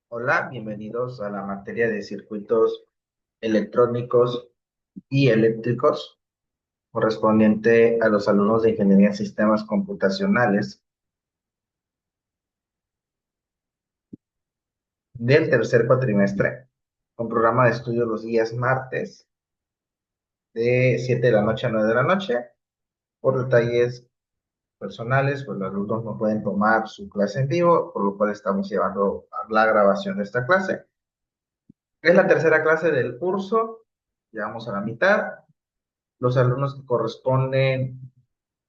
Hola, bienvenidos a la materia de circuitos electrónicos y eléctricos correspondiente a los alumnos de Ingeniería en Sistemas Computacionales del tercer cuatrimestre, con programa de estudio los días martes de 7 de la noche a 9 de la noche. Por detalles personales, pues los alumnos no pueden tomar su clase en vivo, por lo cual estamos llevando la grabación de esta clase. Es la tercera clase del curso, llegamos a la mitad. Los alumnos que corresponden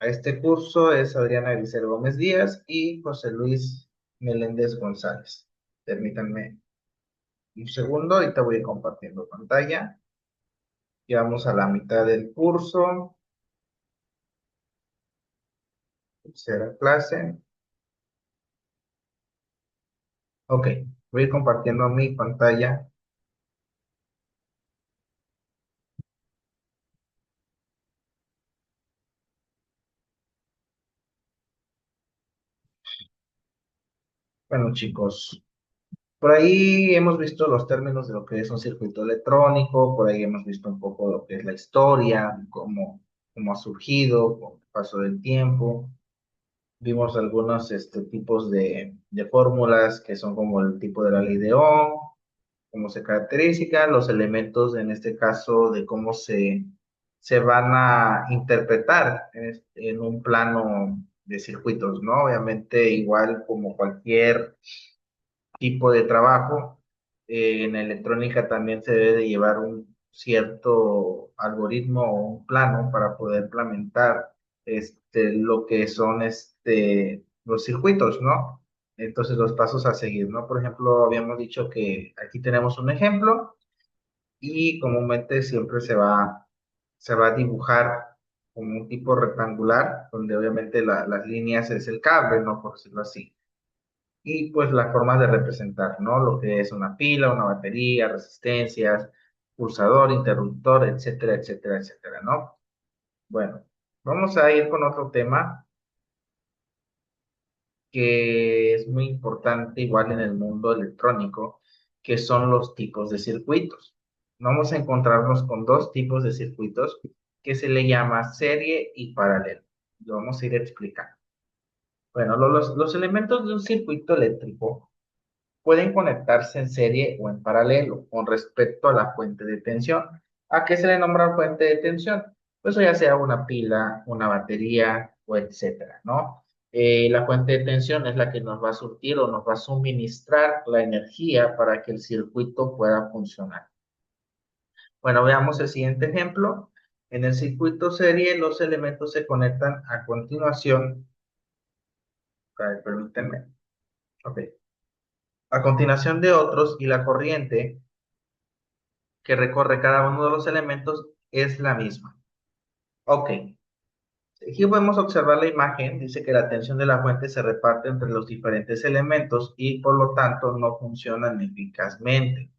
a este curso es Adriana Grisel Gómez Díaz y José Luis Meléndez González. Permítanme un segundo, ahorita voy compartiendo pantalla. Llegamos a la mitad del curso, tercera clase. Ok, voy a ir compartiendo mi pantalla. Bueno, chicos, por ahí hemos visto los términos de lo que es un circuito electrónico, por ahí hemos visto un poco lo que es la historia, cómo ha surgido con el paso del tiempo. Vimos algunos tipos de fórmulas que son como el tipo de la ley de Ohm, cómo se caracterizan, los elementos en este caso de cómo se van a interpretar en un plano de circuitos, ¿no? Obviamente, igual como cualquier tipo de trabajo, en electrónica también se debe de llevar un cierto algoritmo o un plano para poder implementar lo que son los circuitos, ¿no? Entonces los pasos a seguir, ¿no? Por ejemplo, habíamos dicho que aquí tenemos un ejemplo y comúnmente siempre se va a dibujar como un tipo rectangular, donde obviamente las líneas es el cable, ¿no? Por decirlo así. Y pues las formas de representar, ¿no? Lo que es una pila, una batería, resistencias, pulsador, interruptor, etcétera, etcétera, etcétera, ¿no? Bueno, vamos a ir con otro tema que es muy importante igual en el mundo electrónico, que son los tipos de circuitos. Vamos a encontrarnos con dos tipos de circuitos que se le llama serie y paralelo. Lo vamos a ir explicando. Bueno, los elementos de un circuito eléctrico pueden conectarse en serie o en paralelo con respecto a la fuente de tensión. ¿A qué se le nombra fuente de tensión? Pues ya sea una pila, una batería o etcétera, ¿no? La fuente de tensión es la que nos va a surtir o nos va a suministrar la energía para que el circuito pueda funcionar. Bueno, veamos el siguiente ejemplo. En el circuito serie, los elementos se conectan a continuación. A ver, permítanme. Ok. A continuación de otros y la corriente que recorre cada uno de los elementos es la misma. Ok, aquí podemos observar la imagen, dice que la tensión de la fuente se reparte entre los diferentes elementos y por lo tanto no funcionan eficazmente.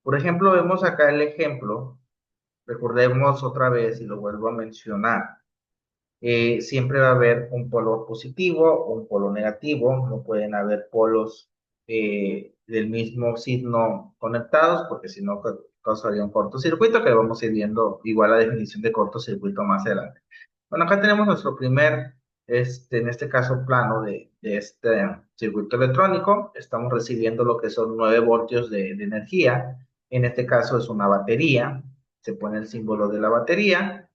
Por ejemplo, vemos acá el ejemplo, recordemos otra vez y lo vuelvo a mencionar. Siempre va a haber un polo positivo o un polo negativo, no pueden haber polos del mismo signo conectados, porque si no causaría un cortocircuito, que vamos a ir viendo igual la definición de cortocircuito más adelante. Bueno, acá tenemos nuestro primer, en este caso, plano de este circuito electrónico. Estamos recibiendo lo que son 9 voltios de energía. En este caso es una batería. Se pone el símbolo de la batería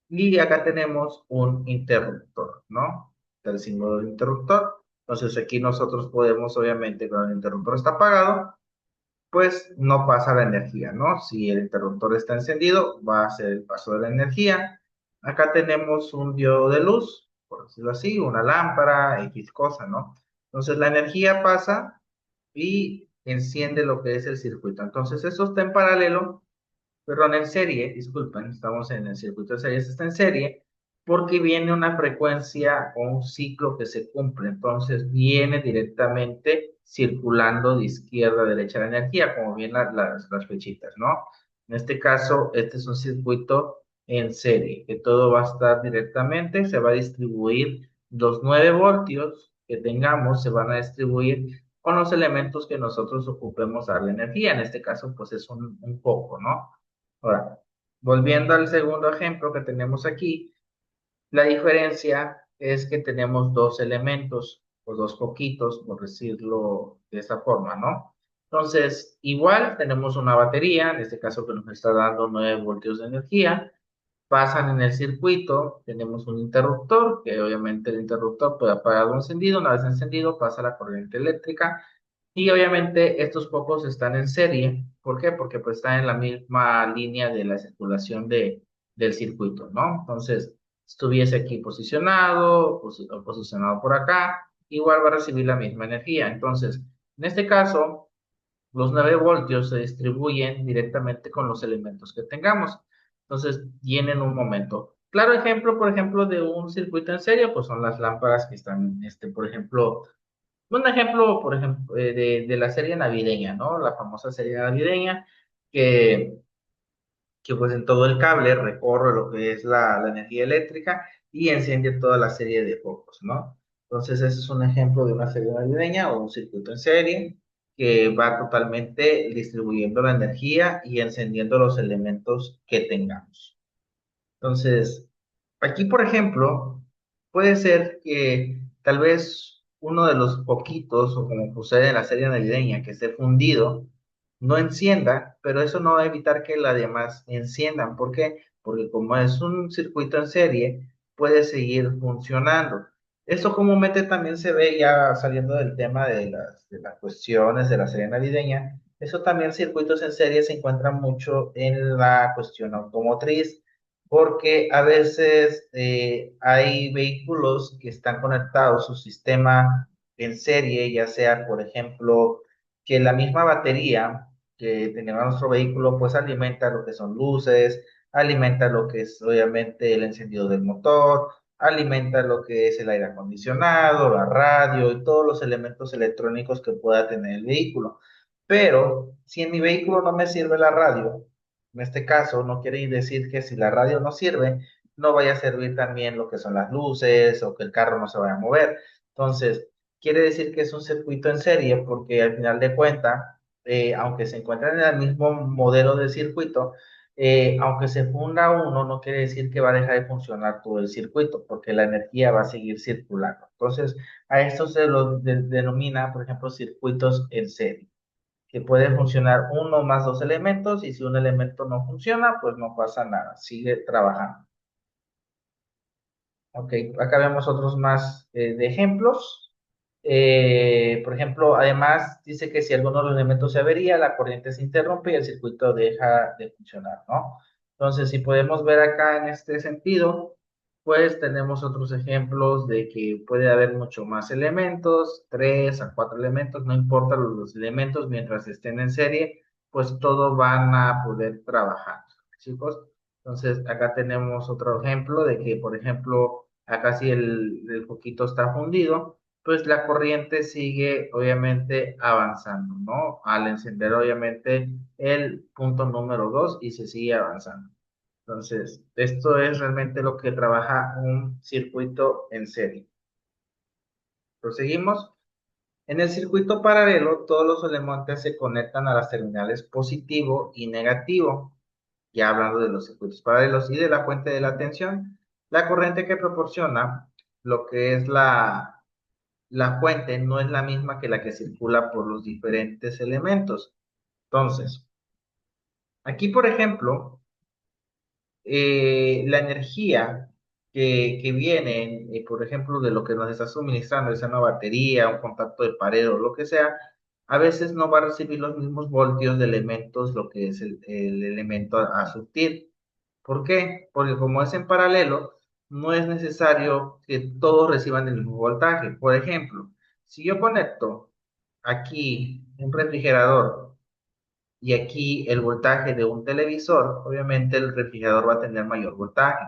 y acá tenemos un interruptor, ¿no? El símbolo del interruptor. Entonces aquí nosotros podemos, obviamente, cuando el interruptor está apagado, pues no pasa la energía, ¿no? Si el interruptor está encendido, va a ser el paso de la energía. Acá tenemos un diodo de luz, por decirlo así, una lámpara, X cosa, ¿no? Entonces la energía pasa y enciende lo que es el circuito. Entonces eso está en paralelo, perdón, en serie, disculpen, estamos en el circuito de serie, está en serie, porque viene una frecuencia o un ciclo que se cumple, entonces viene directamente circulando de izquierda a derecha la energía, como bien las flechitas, ¿no? En este caso, este es un circuito en serie, que todo va a estar directamente, se va a distribuir los 9 voltios que tengamos, se van a distribuir con los elementos que nosotros ocupemos darle energía. En este caso, pues es un foco, ¿no? Ahora, volviendo al segundo ejemplo que tenemos aquí, la diferencia es que tenemos dos elementos o dos foquitos, por decirlo de esta forma, ¿no? Entonces, igual tenemos una batería, en este caso que nos está dando 9 voltios de energía, pasan en el circuito, tenemos un interruptor, que obviamente el interruptor puede apagar o encendido, una vez encendido pasa la corriente eléctrica y obviamente estos focos están en serie. ¿Por qué? Porque pues están en la misma línea de la circulación del circuito, ¿no? Entonces, estuviese aquí posicionado o posicionado por acá, igual va a recibir la misma energía. Entonces, en este caso, los 9 voltios se distribuyen directamente con los elementos que tengamos. Entonces, tienen un momento. Claro ejemplo, por ejemplo, de un circuito en serie, pues son las lámparas que están, por ejemplo, un ejemplo, por ejemplo, de la serie navideña, ¿no? La famosa serie navideña, que que pues en todo el cable recorre lo que es la energía eléctrica y enciende toda la serie de focos, ¿no? Entonces, ese es un ejemplo de una serie navideña o un circuito en serie que va totalmente distribuyendo la energía y encendiendo los elementos que tengamos. Entonces, aquí, por ejemplo, puede ser que tal vez uno de los poquitos, o como sucede en la serie navideña, que esté fundido, no encienda, pero eso no va a evitar que las demás enciendan. ¿Por qué? Porque como es un circuito en serie, puede seguir funcionando. Esto comúnmente también se ve ya saliendo del tema de las cuestiones de la serie navideña. Eso también circuitos en serie se encuentran mucho en la cuestión automotriz porque a veces hay vehículos que están conectados a su sistema en serie, ya sea, por ejemplo, que la misma batería que tenemos nuestro vehículo, pues alimenta lo que son luces, alimenta lo que es obviamente el encendido del motor, alimenta lo que es el aire acondicionado, la radio y todos los elementos electrónicos que pueda tener el vehículo. Pero si en mi vehículo no me sirve la radio, en este caso, no quiere decir que si la radio no sirve, no vaya a servir también lo que son las luces o que el carro no se vaya a mover. Entonces, quiere decir que es un circuito en serie porque al final de cuentas, aunque se encuentran en el mismo modelo de circuito, aunque se funda uno, no quiere decir que va a dejar de funcionar todo el circuito porque la energía va a seguir circulando. Entonces, a esto se lo denomina, por ejemplo, circuitos en serie que puede funcionar uno más dos elementos y si un elemento no funciona, pues no pasa nada, sigue trabajando. Ok, acá vemos otros más de ejemplos. Por ejemplo, además dice que si alguno de los elementos se avería, la corriente se interrumpe y el circuito deja de funcionar, ¿no? Entonces, si podemos ver acá en este sentido, pues tenemos otros ejemplos de que puede haber mucho más elementos, 3 a 4 elementos, no importa los elementos, mientras estén en serie, pues todos van a poder trabajar, chicos. Entonces, acá tenemos otro ejemplo de que, por ejemplo, acá si el foquito está fundido, pues la corriente sigue obviamente avanzando, ¿no? Al encender obviamente el punto número 2 y se sigue avanzando. Entonces, esto es realmente lo que trabaja un circuito en serie. Proseguimos. En el circuito paralelo, todos los elementos se conectan a las terminales positivo y negativo. Ya hablando de los circuitos paralelos y de la fuente de la tensión, la corriente que proporciona lo que es la fuente no es la misma que la que circula por los diferentes elementos. Entonces, aquí, por ejemplo, la energía que viene, por ejemplo, de lo que nos está suministrando, ya sea una batería, un contacto de pared o lo que sea, a veces no va a recibir los mismos voltios de elementos, lo que es el elemento a surtir. ¿Por qué? Porque como es en paralelo, no es necesario que todos reciban el mismo voltaje. Por ejemplo, si yo conecto aquí un refrigerador y aquí el voltaje de un televisor, obviamente el refrigerador va a tener mayor voltaje.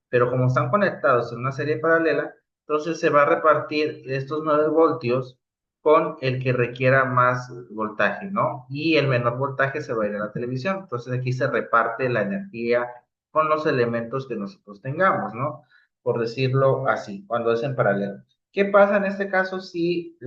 Pero como están conectados en una serie paralela, entonces se va a repartir estos 9 voltios con el que requiera más voltaje, ¿no? Y el menor voltaje se va a ir a la televisión. Entonces aquí se reparte la energía con los elementos que nosotros tengamos, ¿no? Por decirlo así, cuando es en paralelo. ¿Qué pasa en este caso si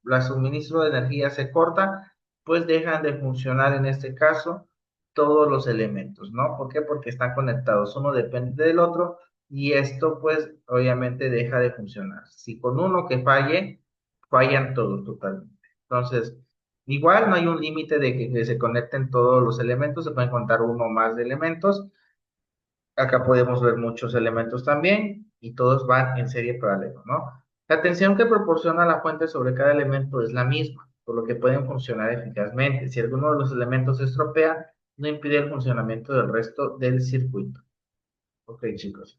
la suministro de energía se corta, pues dejan de funcionar en este caso todos los elementos, ¿no? ¿Por qué? Porque están conectados, uno depende del otro y esto pues obviamente deja de funcionar. Si con uno que falle, fallan todos totalmente. Entonces, igual no hay un límite de que se conecten todos los elementos, se pueden contar uno o más de elementos. Acá podemos ver muchos elementos también y todos van en serie paralela, ¿no? La tensión que proporciona la fuente sobre cada elemento es la misma, por lo que pueden funcionar eficazmente. Si alguno de los elementos se estropea, no impide el funcionamiento del resto del circuito. Ok, chicos.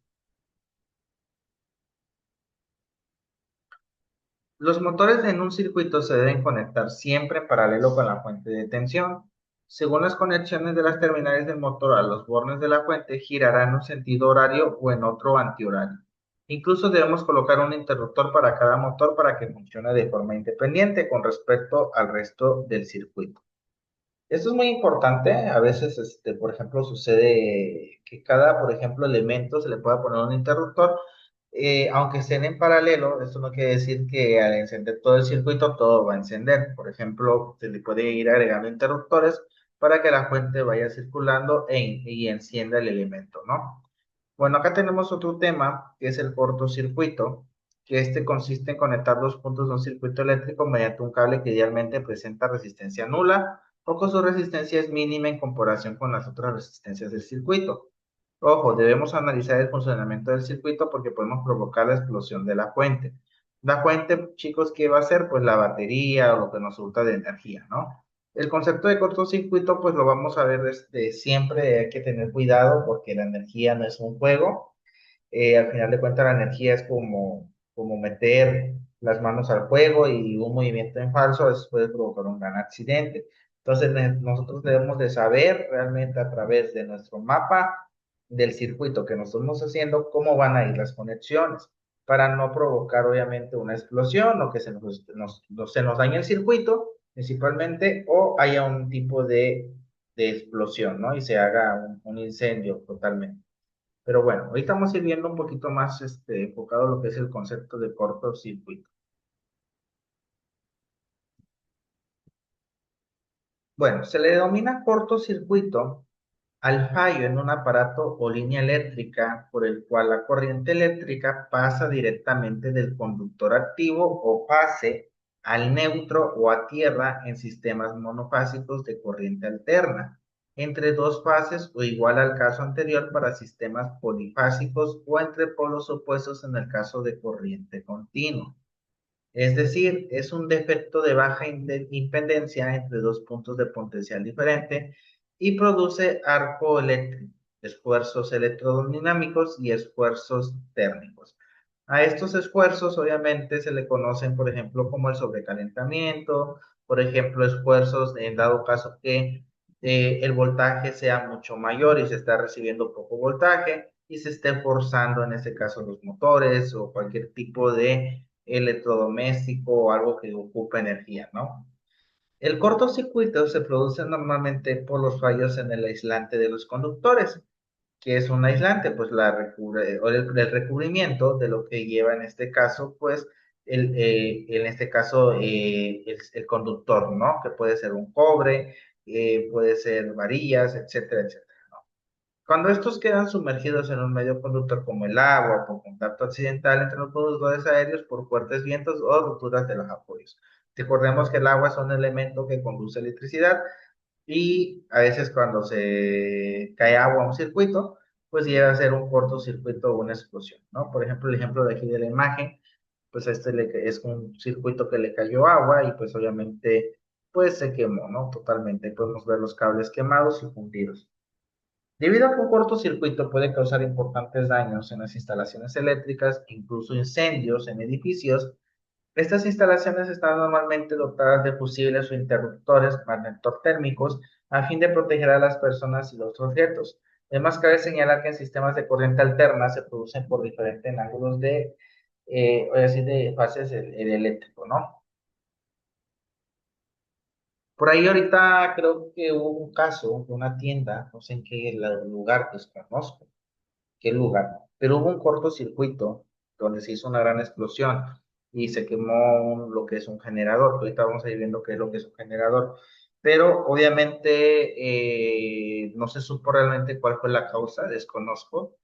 Los motores en un circuito se deben conectar siempre en paralelo con la fuente de tensión. Según las conexiones de las terminales del motor a los bornes de la fuente, girará en un sentido horario o en otro antihorario. Incluso debemos colocar un interruptor para cada motor para que funcione de forma independiente con respecto al resto del circuito. Esto es muy importante. A veces, por ejemplo, sucede que cada, por ejemplo, elemento se le pueda poner un interruptor, aunque estén en paralelo. Esto no quiere decir que al encender todo el circuito todo va a encender. Por ejemplo, se le puede ir agregando interruptores para que la fuente vaya circulando y encienda el elemento, ¿no? Bueno, acá tenemos otro tema que es el cortocircuito, que este consiste en conectar dos puntos de un circuito eléctrico mediante un cable que idealmente presenta resistencia nula o con su resistencia es mínima en comparación con las otras resistencias del circuito. Ojo, debemos analizar el funcionamiento del circuito porque podemos provocar la explosión de la fuente. La fuente, chicos, ¿qué va a ser? Pues la batería o lo que nos resulta de energía, ¿no? El concepto de cortocircuito, pues lo vamos a ver desde siempre, hay que tener cuidado porque la energía no es un juego. Al final de cuentas, la energía es como meter las manos al fuego y un movimiento en falso, eso puede provocar un gran accidente. Entonces, nosotros debemos de saber realmente a través de nuestro mapa del circuito que nos estamos haciendo cómo van a ir las conexiones para no provocar obviamente una explosión o que se nos dañe el circuito principalmente o haya un tipo de explosión, ¿no? Y se haga un incendio totalmente. Pero bueno, ahorita vamos a ir viendo un poquito más enfocado lo que es el concepto de cortocircuito. Bueno, se le denomina cortocircuito al fallo en un aparato o línea eléctrica por el cual la corriente eléctrica pasa directamente del conductor activo o fase al neutro o a tierra en sistemas monofásicos de corriente alterna, entre dos fases o igual al caso anterior para sistemas polifásicos o entre polos opuestos en el caso de corriente continua. Es decir, es un defecto de baja impedancia entre dos puntos de potencial diferente y produce arco eléctrico, esfuerzos electrodinámicos y esfuerzos térmicos. A estos esfuerzos obviamente se le conocen, por ejemplo, como el sobrecalentamiento, por ejemplo, esfuerzos en dado caso que el voltaje sea mucho mayor y se está recibiendo poco voltaje y se esté forzando en este caso los motores o cualquier tipo de electrodoméstico o algo que ocupe energía, ¿no? El cortocircuito se produce normalmente por los fallos en el aislante de los conductores. ¿Que es un aislante? Pues el recubrimiento de lo que lleva en este caso, pues, en este caso, el conductor, ¿no? Que puede ser un cobre, puede ser varillas, etcétera, etcétera. Cuando estos quedan sumergidos en un medio conductor como el agua, por contacto accidental entre los conductores aéreos, por fuertes vientos o rupturas de los apoyos. Recordemos que el agua es un elemento que conduce electricidad y a veces cuando se cae agua a un circuito, pues llega a ser un cortocircuito o una explosión, ¿no? Por ejemplo, el ejemplo de aquí de la imagen, pues es un circuito que le cayó agua y pues obviamente pues se quemó, ¿no? Totalmente. Podemos ver los cables quemados y fundidos. Debido a que un cortocircuito puede causar importantes daños en las instalaciones eléctricas, incluso incendios en edificios, estas instalaciones están normalmente dotadas de fusibles o interruptores magnetotérmicos a fin de proteger a las personas y los objetos. Además, cabe señalar que en sistemas de corriente alterna se producen por diferentes ángulos o así de fases el eléctrico, ¿no? Por ahí ahorita creo que hubo un caso de una tienda, no sé en qué lugar desconozco qué lugar, pero hubo un cortocircuito donde se hizo una gran explosión. y se quemó lo que es un generador, que ahorita vamos a ir viendo qué es lo que es un generador. Pero obviamente no se supo realmente cuál fue la causa, desconozco.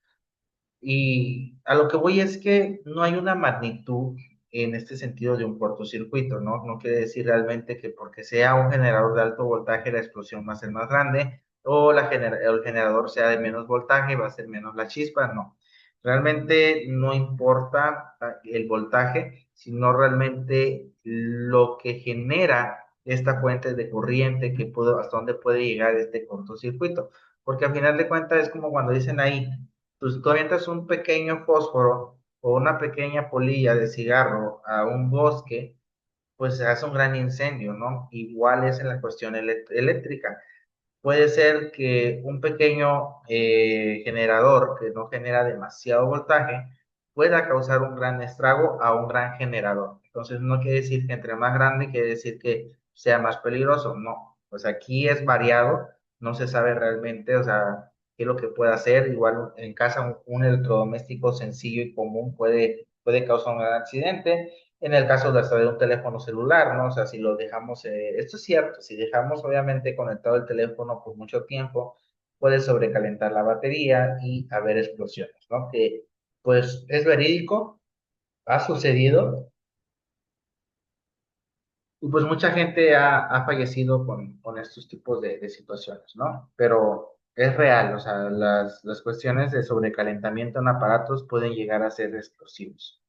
Y a lo que voy es que no hay una magnitud en este sentido de un cortocircuito, ¿no? No quiere decir realmente que porque sea un generador de alto voltaje la explosión va a ser más grande o el generador sea de menos voltaje va a ser menos la chispa, no. Realmente no importa el voltaje, sino realmente lo que genera esta fuente de corriente hasta dónde puede llegar este cortocircuito. Porque al final de cuentas es como cuando dicen ahí, pues tú avientas un pequeño fósforo o una pequeña polilla de cigarro a un bosque, pues se hace un gran incendio, ¿no? Igual es en la cuestión eléctrica. Puede ser que un pequeño generador que no genera demasiado voltaje pueda causar un gran estrago a un gran generador. Entonces no quiere decir que entre más grande quiere decir que sea más peligroso. No, pues aquí es variado, no se sabe realmente, o sea, qué es lo que puede hacer. Igual en casa un electrodoméstico sencillo y común puede causar un gran accidente. En el caso de hasta de un teléfono celular, ¿no? O sea, si lo dejamos, esto es cierto, si dejamos obviamente conectado el teléfono por mucho tiempo, puede sobrecalentar la batería y haber explosiones, ¿no? Que pues es verídico, ha sucedido y pues mucha gente ha fallecido con estos tipos de situaciones, ¿no? Pero es real, o sea, las cuestiones de sobrecalentamiento en aparatos pueden llegar a ser explosivos.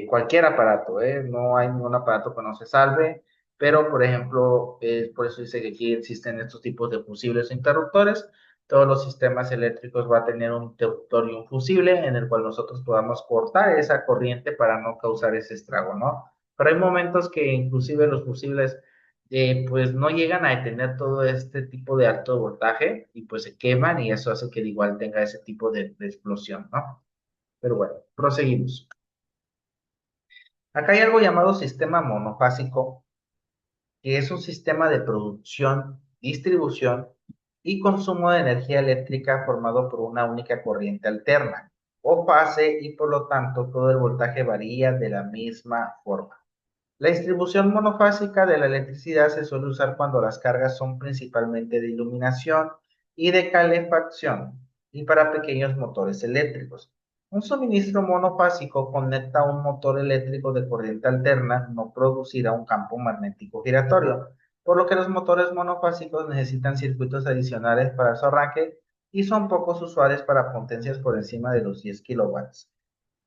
Cualquier aparato, ¿eh? No hay ningún aparato que no se salve, pero por ejemplo, por eso dice que aquí existen estos tipos de fusibles e interruptores. Todos los sistemas eléctricos va a tener un interruptor y un fusible en el cual nosotros podamos cortar esa corriente para no causar ese estrago, ¿no? Pero hay momentos que inclusive los fusibles pues no llegan a detener todo este tipo de alto voltaje y pues se queman y eso hace que igual tenga ese tipo de explosión, ¿no? Pero bueno, proseguimos. Acá hay algo llamado sistema monofásico, que es un sistema de producción, distribución y consumo de energía eléctrica formado por una única corriente alterna o fase y por lo tanto todo el voltaje varía de la misma forma. La distribución monofásica de la electricidad se suele usar cuando las cargas son principalmente de iluminación y de calefacción y para pequeños motores eléctricos. Un suministro monofásico conecta a un motor eléctrico de corriente alterna no producirá un campo magnético giratorio, por lo que los motores monofásicos necesitan circuitos adicionales para su arranque y son pocos usuales para potencias por encima de los 10 kilowatts.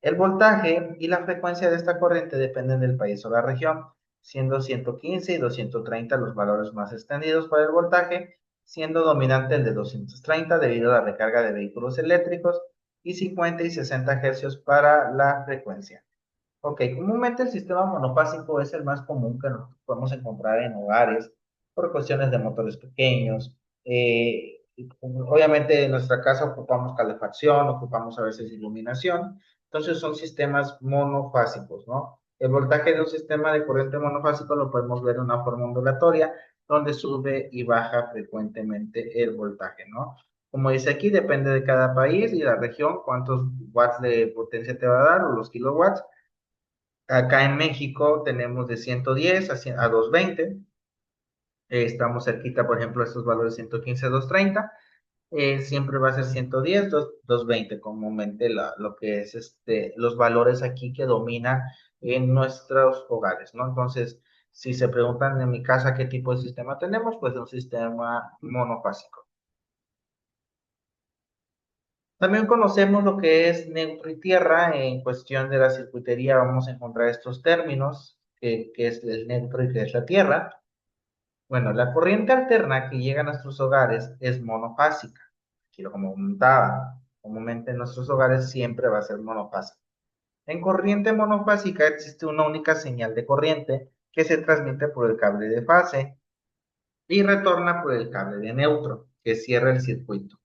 El voltaje y la frecuencia de esta corriente dependen del país o la región, siendo 115 y 230 los valores más extendidos para el voltaje, siendo dominante el de 230 debido a la recarga de vehículos eléctricos y 50 y 60 hercios para la frecuencia. Ok, comúnmente el sistema monofásico es el más común que nos podemos encontrar en hogares por cuestiones de motores pequeños. Obviamente en nuestra casa ocupamos calefacción, ocupamos a veces iluminación, entonces son sistemas monofásicos, ¿no? El voltaje de un sistema de corriente monofásico lo podemos ver de una forma ondulatoria, donde sube y baja frecuentemente el voltaje, ¿no? Como dice aquí, depende de cada país y la región, cuántos watts de potencia te va a dar o los kilowatts. Acá en México tenemos de 110 a 220. Estamos cerquita, por ejemplo, estos valores 115 a 230. Siempre va a ser 110, 220, comúnmente lo que es los valores aquí que dominan en nuestros hogares, ¿no? Entonces, si se preguntan en mi casa qué tipo de sistema tenemos, pues un sistema monofásico. También conocemos lo que es neutro y tierra. En cuestión de la circuitería vamos a encontrar estos términos, que es el neutro y que es la tierra. Bueno, la corriente alterna que llega a nuestros hogares es monofásica. Aquí lo comentaba, comúnmente en nuestros hogares siempre va a ser monofásica. En corriente monofásica existe una única señal de corriente que se transmite por el cable de fase y retorna por el cable de neutro, que cierra el circuito.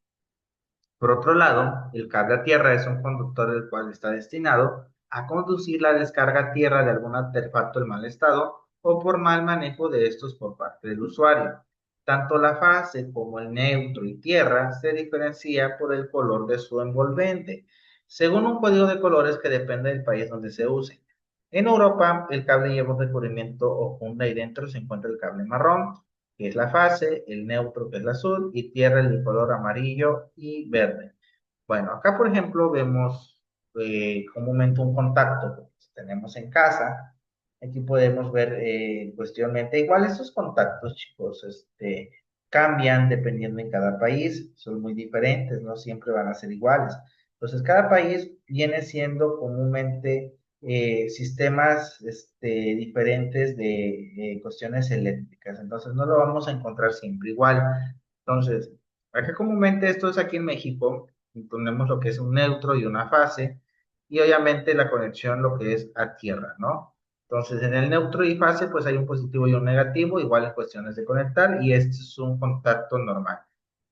Por otro lado, el cable a tierra es un conductor el cual está destinado a conducir la descarga a tierra de algún artefacto en mal estado o por mal manejo de estos por parte del usuario. Tanto la fase como el neutro y tierra se diferencia por el color de su envolvente, según un código de colores que depende del país donde se use. En Europa, el cable lleva un recubrimiento o funda y dentro se encuentra el cable marrón, que es la fase, el neutro, que es el azul, y tierra, el bicolor amarillo y verde. Bueno, acá por ejemplo vemos comúnmente un contacto que tenemos en casa. Aquí podemos ver cuestionmente, igual estos contactos, chicos, cambian dependiendo en cada país, son muy diferentes, no siempre van a ser iguales. Entonces, cada país viene siendo comúnmente sistemas diferentes de cuestiones eléctricas. Entonces, no lo vamos a encontrar siempre igual. Entonces, acá comúnmente esto es aquí en México, ponemos lo que es un neutro y una fase, y obviamente la conexión lo que es a tierra, ¿no? Entonces, en el neutro y fase, pues hay un positivo y un negativo, igual en cuestiones de conectar, y este es un contacto normal.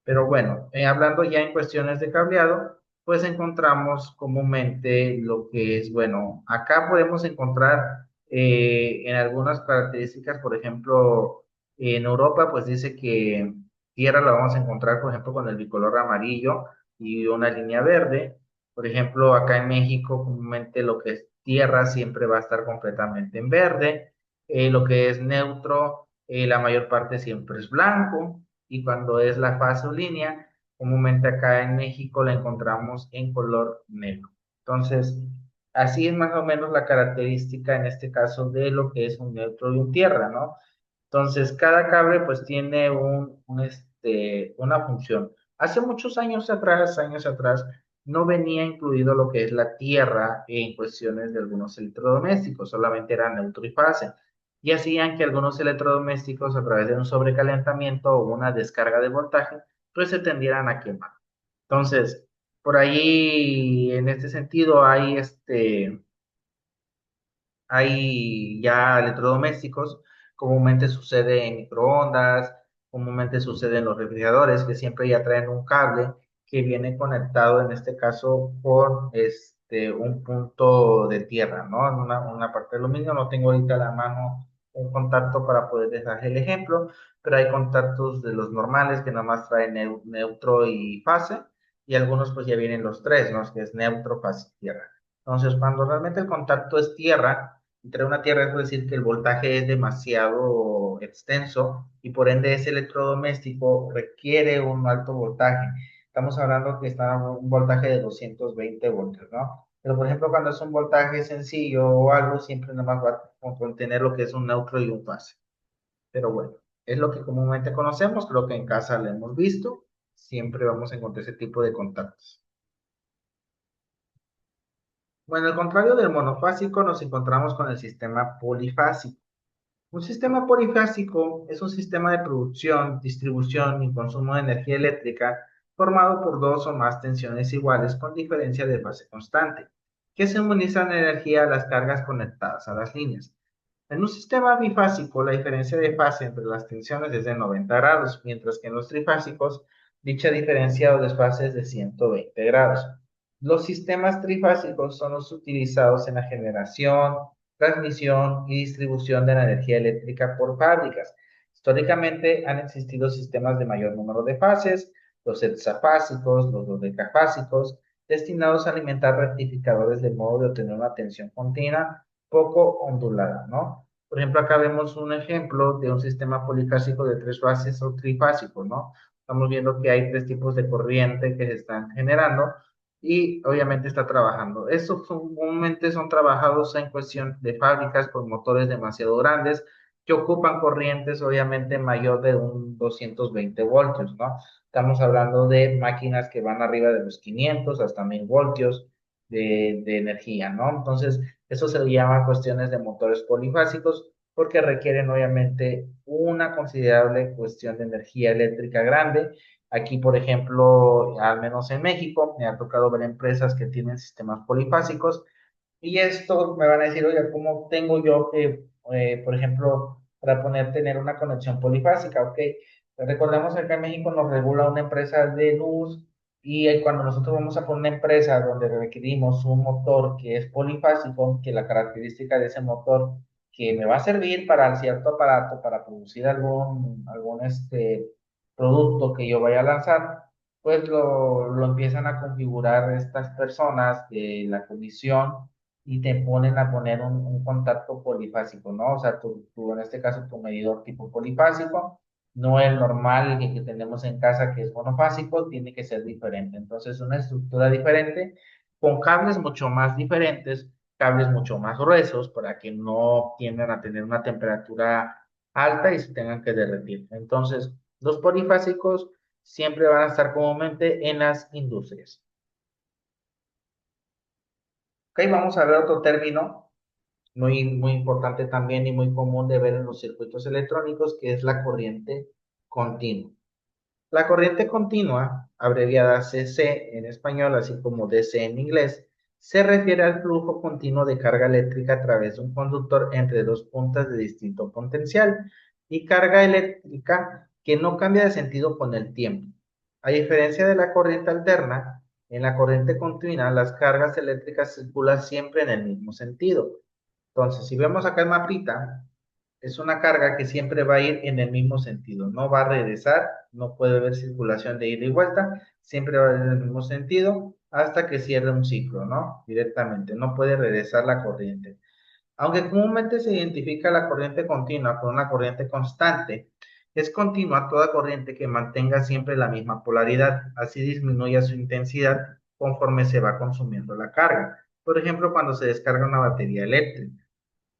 Pero bueno, hablando ya en cuestiones de cableado, pues encontramos comúnmente lo que es, bueno, acá podemos encontrar en algunas características, por ejemplo, en Europa, pues dice que tierra la vamos a encontrar, por ejemplo, con el bicolor amarillo y una línea verde. Por ejemplo, acá en México, comúnmente lo que es tierra siempre va a estar completamente en verde. Lo que es neutro, la mayor parte siempre es blanco. Y cuando es la fase o línea, comúnmente acá en México la encontramos en color negro. Entonces, así es más o menos la característica en este caso de lo que es un neutro y un tierra, ¿no? Entonces, cada cable pues tiene una función. Hace muchos años atrás, no venía incluido lo que es la tierra en cuestiones de algunos electrodomésticos, solamente era neutro y fase. Y hacían que algunos electrodomésticos, a través de un sobrecalentamiento o una descarga de voltaje, pues se tendieran a quemar. Entonces, por ahí, en este sentido, hay ya electrodomésticos, comúnmente sucede en microondas, comúnmente sucede en los refrigeradores, que siempre ya traen un cable que viene conectado, en este caso, con un punto de tierra, ¿no? En una parte de aluminio, no tengo ahorita a la mano un contacto para poder dar el ejemplo, pero hay contactos de los normales que nada más traen neutro y fase, y algunos pues ya vienen los tres, ¿no? Que es neutro, fase y tierra. Entonces, cuando realmente el contacto es tierra, entre una tierra es decir que el voltaje es demasiado extenso y por ende ese electrodoméstico requiere un alto voltaje. Estamos hablando que está a un voltaje de 220 voltios, ¿no? Pero por ejemplo, cuando es un voltaje sencillo o algo, siempre nada más va a contener lo que es un neutro y un fase. Pero bueno, es lo que comúnmente conocemos, creo que en casa lo hemos visto, siempre vamos a encontrar ese tipo de contactos. Bueno, al contrario del monofásico, nos encontramos con el sistema polifásico. Un sistema polifásico es un sistema de producción, distribución y consumo de energía eléctrica formado por dos o más tensiones iguales con diferencia de fase constante, que suministran energía a las cargas conectadas a las líneas. En un sistema bifásico, la diferencia de fase entre las tensiones es de 90 grados, mientras que en los trifásicos, dicha diferencia o desfase es de 120 grados. Los sistemas trifásicos son los utilizados en la generación, transmisión y distribución de la energía eléctrica por fábricas. Históricamente han existido sistemas de mayor número de fases, los hexafásicos, los dodecafásicos, destinados a alimentar rectificadores de modo de obtener una tensión continua poco ondulada, ¿no? Por ejemplo, acá vemos un ejemplo de un sistema polifásico de tres fases o trifásico, ¿no? Estamos viendo que hay tres tipos de corriente que se están generando y obviamente está trabajando. Estos comúnmente son trabajados en cuestión de fábricas con motores demasiado grandes que ocupan corrientes obviamente mayor de un 220 voltios, ¿no? Estamos hablando de máquinas que van arriba de los 500 hasta 1000 voltios de energía, ¿no? Entonces, eso se le llama cuestiones de motores polifásicos porque requieren obviamente una considerable cuestión de energía eléctrica grande. Aquí, por ejemplo, al menos en México, me ha tocado ver empresas que tienen sistemas polifásicos y esto me van a decir, oiga, ¿cómo tengo yo que, por ejemplo, para poder tener una conexión polifásica? Ok, recordemos que acá en México nos regula una empresa de luz y cuando nosotros vamos a poner una empresa donde requerimos un motor que es polifásico, que la característica de ese motor que me va a servir para cierto aparato, para producir algún producto que yo vaya a lanzar, pues lo empiezan a configurar estas personas de la comisión y te ponen a poner un contacto polifásico, ¿no? O sea, en este caso, tu medidor tipo polifásico, no el normal que tenemos en casa que es monofásico, tiene que ser diferente. Entonces, una estructura diferente, con cables mucho más diferentes, cables mucho más gruesos para que no tiendan a tener una temperatura alta y se tengan que derretir. Entonces, los polifásicos siempre van a estar comúnmente en las industrias. Ok, vamos a ver otro término muy importante también y muy común de ver en los circuitos electrónicos, que es la corriente continua. La corriente continua, abreviada CC en español, así como DC en inglés, se refiere al flujo continuo de carga eléctrica a través de un conductor entre dos puntas de distinto potencial y carga eléctrica que no cambia de sentido con el tiempo. A diferencia de la corriente alterna, en la corriente continua las cargas eléctricas circulan siempre en el mismo sentido. Entonces, si vemos acá el mapita, es una carga que siempre va a ir en el mismo sentido, no va a regresar, no puede haber circulación de ida y vuelta, siempre va a ir en el mismo sentido hasta que cierre un ciclo, ¿no? Directamente, no puede regresar la corriente. Aunque comúnmente se identifica la corriente continua con una corriente constante, es continua toda corriente que mantenga siempre la misma polaridad, así disminuye su intensidad conforme se va consumiendo la carga. Por ejemplo, cuando se descarga una batería eléctrica.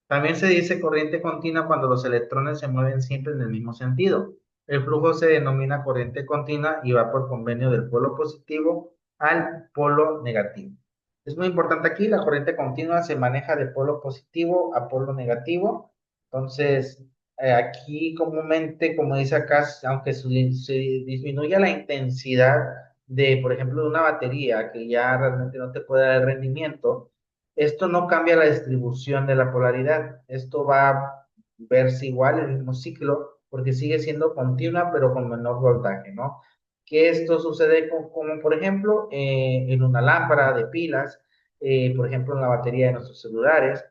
También se dice corriente continua cuando los electrones se mueven siempre en el mismo sentido. El flujo se denomina corriente continua y va por convenio del polo positivo al polo negativo. Es muy importante aquí, la corriente continua se maneja de polo positivo a polo negativo. Entonces, aquí comúnmente, como dice acá, aunque se disminuya la intensidad de, por ejemplo, de una batería que ya realmente no te puede dar rendimiento, esto no cambia la distribución de la polaridad. Esto va a verse igual el mismo ciclo porque sigue siendo continua pero con menor voltaje, ¿no? Que esto sucede como por ejemplo en una lámpara de pilas, por ejemplo en la batería de nuestros celulares,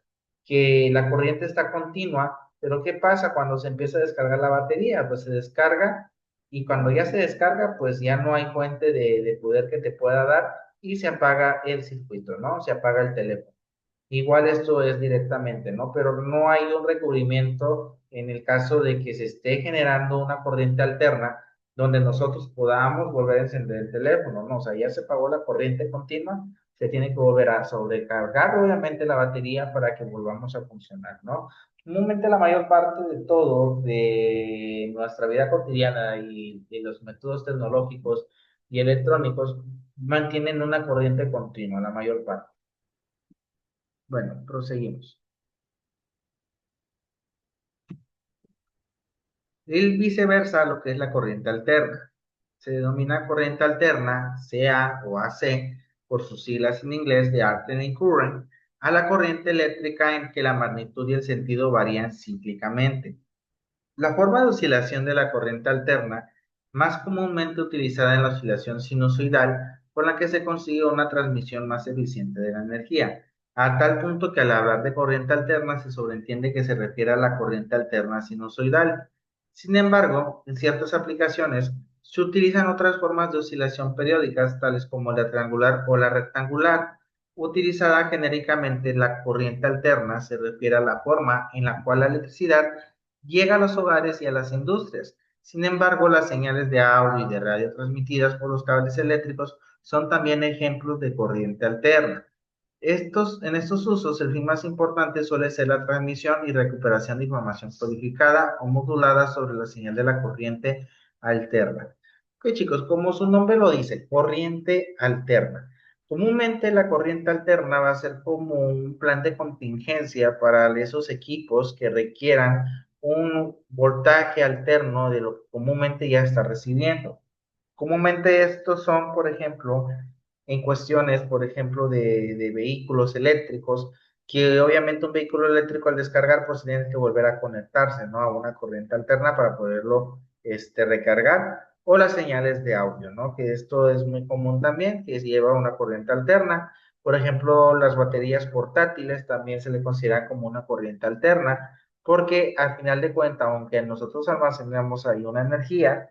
que la corriente está continua, pero ¿qué pasa cuando se empieza a descargar la batería? Pues se descarga y cuando ya se descarga, pues ya no hay fuente de poder que te pueda dar y se apaga el circuito, ¿no? Se apaga el teléfono. Igual esto es directamente, ¿no? Pero no hay un recubrimiento en el caso de que se esté generando una corriente alterna donde nosotros podamos volver a encender el teléfono, ¿no? O sea, ya se pagó la corriente continua, se tiene que volver a sobrecargar obviamente la batería para que volvamos a funcionar, ¿no? Comúnmente la mayor parte de todo, de nuestra vida cotidiana y de los métodos tecnológicos y electrónicos mantienen una corriente continua, la mayor parte. Bueno, proseguimos. El viceversa, lo que es la corriente alterna. Se denomina corriente alterna, CA o AC, por sus siglas en inglés de Alternating Current, a la corriente eléctrica en que la magnitud y el sentido varían cíclicamente. La forma de oscilación de la corriente alterna, más comúnmente utilizada en la oscilación sinusoidal, con la que se consigue una transmisión más eficiente de la energía, a tal punto que al hablar de corriente alterna se sobreentiende que se refiere a la corriente alterna sinusoidal. Sin embargo, en ciertas aplicaciones se utilizan otras formas de oscilación periódicas, tales como la triangular o la rectangular. Utilizada genéricamente, la corriente alterna se refiere a la forma en la cual la electricidad llega a los hogares y a las industrias. Sin embargo, las señales de audio y de radio transmitidas por los cables eléctricos son también ejemplos de corriente alterna. En estos usos, el fin más importante suele ser la transmisión y recuperación de información codificada o modulada sobre la señal de la corriente alterna. Ok, chicos, como su nombre lo dice, corriente alterna. Comúnmente la corriente alterna va a ser como un plan de contingencia para esos equipos que requieran un voltaje alterno de lo que comúnmente ya está recibiendo. Comúnmente estos son, por ejemplo, en cuestiones, por ejemplo, de vehículos eléctricos, que obviamente un vehículo eléctrico al descargar, pues tiene que volver a conectarse, ¿no? A una corriente alterna para poderlo, recargar, o las señales de audio, ¿no? Que esto es muy común también, que lleva una corriente alterna. Por ejemplo, las baterías portátiles también se le considera como una corriente alterna, porque al final de cuentas, aunque nosotros almacenamos ahí una energía,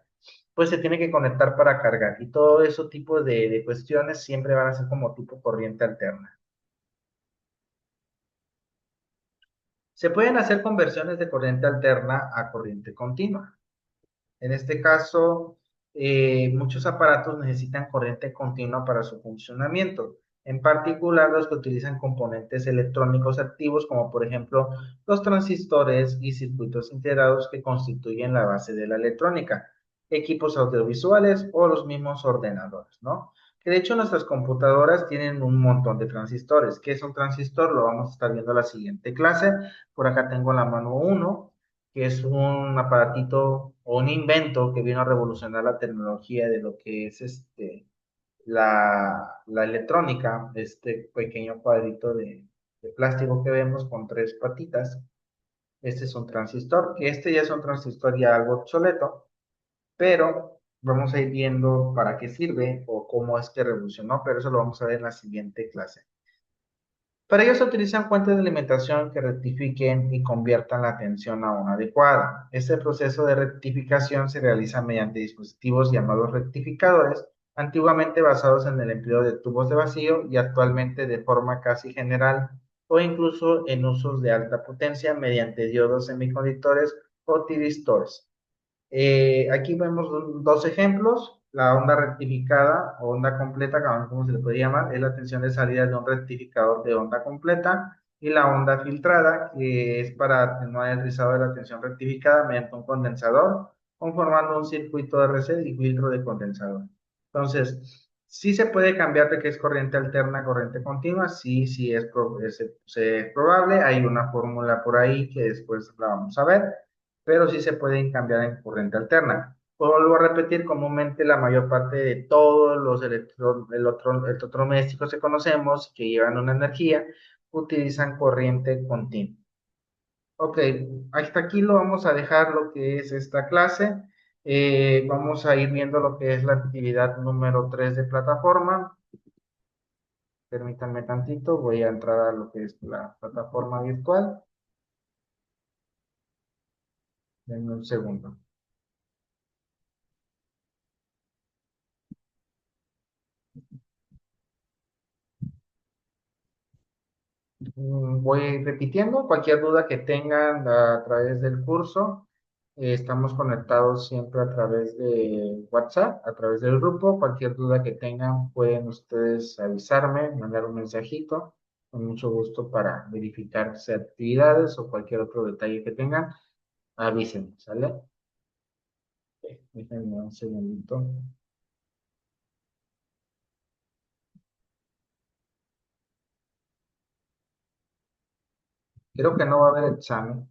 pues se tiene que conectar para cargar. Y todo ese tipo de cuestiones siempre van a ser como tipo corriente alterna. Se pueden hacer conversiones de corriente alterna a corriente continua. En este caso, muchos aparatos necesitan corriente continua para su funcionamiento. En particular, los que utilizan componentes electrónicos activos, como por ejemplo los transistores y circuitos integrados que constituyen la base de la electrónica, equipos audiovisuales o los mismos ordenadores, ¿no? Que de hecho nuestras computadoras tienen un montón de transistores. ¿Qué es un transistor? Lo vamos a estar viendo en la siguiente clase. Por acá tengo la mano uno, que es un aparatito o un invento que vino a revolucionar la tecnología de lo que es la electrónica, este pequeño cuadrito de plástico que vemos con tres patitas. Este es un transistor, que este ya es un transistor ya algo obsoleto, pero vamos a ir viendo para qué sirve o cómo es que revolucionó, pero eso lo vamos a ver en la siguiente clase. Para ello se utilizan fuentes de alimentación que rectifiquen y conviertan la tensión a una adecuada. Este proceso de rectificación se realiza mediante dispositivos llamados rectificadores, antiguamente basados en el empleo de tubos de vacío y actualmente de forma casi general o incluso en usos de alta potencia mediante diodos semiconductores o tiristores. Aquí vemos dos ejemplos. La onda rectificada o onda completa, como se le puede llamar, es la tensión de salida de un rectificador de onda completa. Y la onda filtrada, que es para atenuar el rizado de la tensión rectificada mediante un condensador, conformando un circuito RC y filtro de condensador. Entonces, sí se puede cambiar de que es corriente alterna a corriente continua, sí, sí es probable. Hay una fórmula por ahí que después la vamos a ver, pero sí se pueden cambiar en corriente alterna. Vuelvo a repetir, comúnmente la mayor parte de todos los electrodomésticos que conocemos que llevan una energía utilizan corriente continua. Ok, hasta aquí lo vamos a dejar lo que es esta clase. Vamos a ir viendo lo que es la actividad número 3 de plataforma. Permítanme tantito, voy a entrar a lo que es la plataforma virtual. Denme un segundo. Voy a ir repitiendo cualquier duda que tengan a través del curso. Estamos conectados siempre a través de WhatsApp, a través del grupo. Cualquier duda que tengan pueden ustedes avisarme, mandar un mensajito con mucho gusto para verificar si actividades o cualquier otro detalle que tengan. Avísenme, ¿sale? Déjenme un segundito. Creo que no va a haber examen.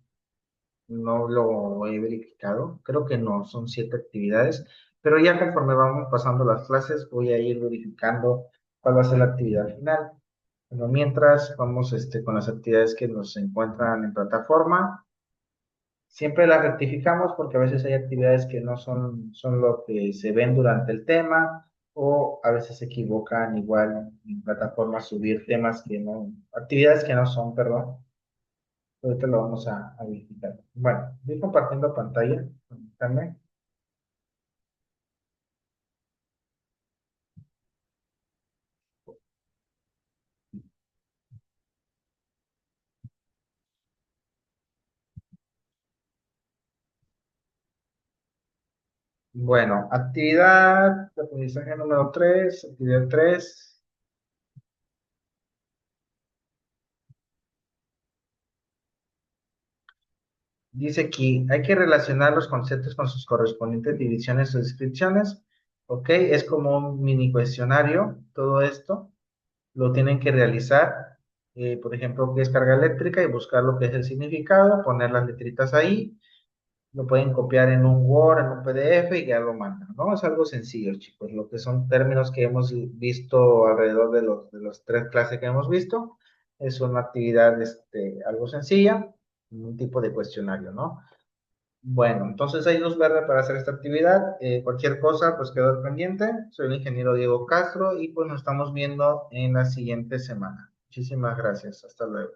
No lo he verificado, creo que no, son 7 actividades, pero ya conforme vamos pasando las clases voy a ir verificando cuál va a ser la actividad final. Pero mientras vamos con las actividades que nos encuentran en plataforma, siempre las rectificamos porque a veces hay actividades que no son lo que se ven durante el tema o a veces se equivocan igual en plataforma subir temas que no, actividades que no son, perdón. Ahorita lo vamos a verificar. Bueno, voy compartiendo pantalla. Permítanme. Bueno, actividad de aprendizaje número 3, actividad 3. Dice aquí, hay que relacionar los conceptos con sus correspondientes divisiones o descripciones. Ok, es como un mini cuestionario, todo esto. Lo tienen que realizar. Por ejemplo, qué es carga eléctrica y buscar lo que es el significado, poner las letritas ahí. Lo pueden copiar en un Word, en un PDF y ya lo mandan, ¿no? Es algo sencillo, chicos. Lo que son términos que hemos visto alrededor de los 3 clases que hemos visto, es una actividad, algo sencilla, un tipo de cuestionario, ¿no? Bueno, entonces hay luz verde para hacer esta actividad. Cualquier cosa, pues quedo al pendiente. Soy el ingeniero Diego Castro y pues nos estamos viendo en la siguiente semana. Muchísimas gracias. Hasta luego.